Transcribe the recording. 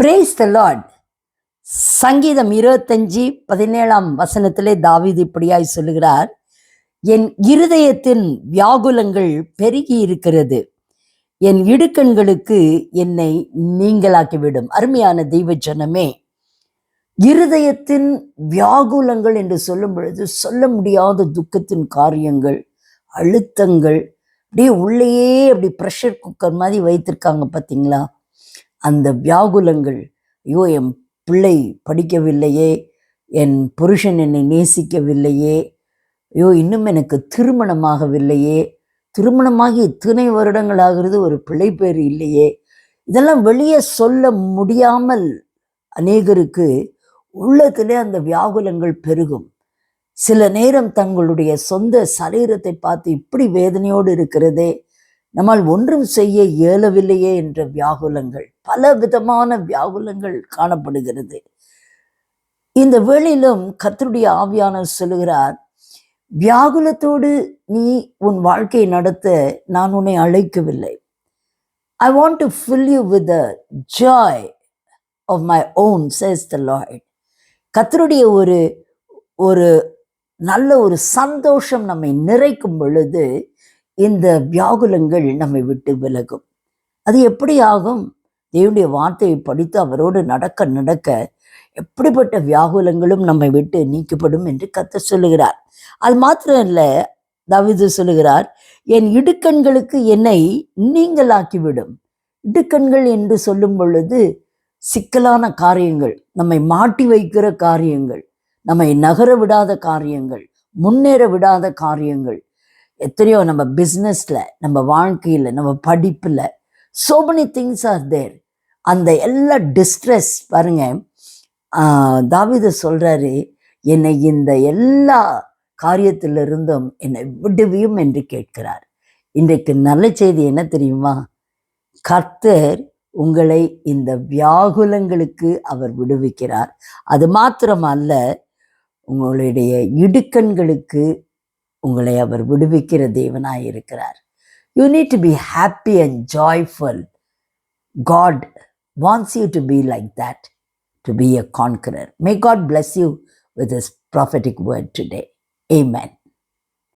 Brace த Lord. சங்கீதம் 25:17 தாவீது இப்படியாய் சொல்லுகிறார், என் இருதயத்தின் வியாகுலங்கள் பெருகி இருக்கிறது, என் இடுக்கண்களுக்கு என்னை நீங்களாக்கிவிடும். அருமையான தெய்வ ஜனமே, இருதயத்தின் வியாகுலங்கள் என்று சொல்லும் பொழுது சொல்ல முடியாத துக்கத்தின் காரியங்கள், அழுத்தங்கள், அப்படியே உள்ளேயே அப்படி ப்ரெஷர் குக்கர் மாதிரி வைத்திருக்காங்க பார்த்தீங்களா? அந்த வியாகுலங்கள், ஐயோ என் பிள்ளை படிக்கவில்லையே, என் புருஷன் என்னை நேசிக்கவில்லையே, ஐயோ இன்னும் எனக்கு திருமணமாகவில்லையே, திருமணமாகி இத்தனை வருடங்கள் ஆகிறது, ஒரு பிள்ளை பேர் இல்லையே, இதெல்லாம் வெளியே சொல்ல முடியாமல் அநேகருக்கு உள்ளத்திலே அந்த வியாகுலங்கள் பெருகும். சில நேரம் தங்களுடைய சொந்த சரீரத்தை பார்த்து இப்படி வேதனையோடு இருக்கிறதே, நம்மால் ஒன்றும் செய்ய இயலவில்லையே என்ற வியாகுலங்கள், பல விதமான வியாகுலங்கள் காணப்படுகிறது. இந்த வேளையிலும் கர்த்தருடைய ஆவியானவர் சொல்லுகிறார், வியாகுலத்தோடு நீ உன் வாழ்க்கையை நடத்த நான் உன்னை அழைக்கவில்லை. I want to fill you with the joy of my own, says the Lord. கர்த்தருடைய ஒரு நல்ல ஒரு சந்தோஷம் நம்மை நிறைக்கும் பொழுது இந்த வியாகுலங்கள் நம்மை விட்டு விலகும். அது எப்படி ஆகும்? தேவனுடைய வார்த்தையை படித்து அவரோடு நடக்க நடக்க எப்படிப்பட்ட வியாகுலங்களும் நம்மை விட்டு நீக்கப்படும் என்று கர்த்தர் சொல்லுகிறார். அது மாத்திரம் இல்லை, தாவீது சொல்லுகிறார், என் இடுக்கண்களுக்கு என்னை நீங்களாக்கிவிடும். இடுக்கண்கள் என்று சொல்லும் பொழுது சிக்கலான காரியங்கள், நம்மை மாட்டி வைக்கிற காரியங்கள், நம்மை நகர விடாத காரியங்கள், முன்னேற விடாத காரியங்கள், எத்தனையோ நம்ம பிஸ்னஸில், நம்ம வாழ்க்கையில், நம்ம படிப்பில், so many things are there. அந்த எல்லா டிஸ்ட்ரெஸ் பாருங்க, தாவீது சொல்கிறாரு, என்னை இந்த எல்லா காரியத்திலிருந்தும் என்னை விடுவியும் என்று கேட்கிறார். இன்றைக்கு நல்ல செய்தி என்ன தெரியுமா? கர்த்தர் உங்களை இந்த வியாகுலங்களுக்கு அவர் விடுவிக்கிறார். அது மாத்திரமல்ல, உங்களுடைய இடுக்கண்களுக்கு உங்களை அவர் விடுவிக்கிற தேவனாய் இருக்கிறார். You need to be happy and joyful. God wants you to be like that, to be a conqueror. May God bless you with His prophetic word today. Amen.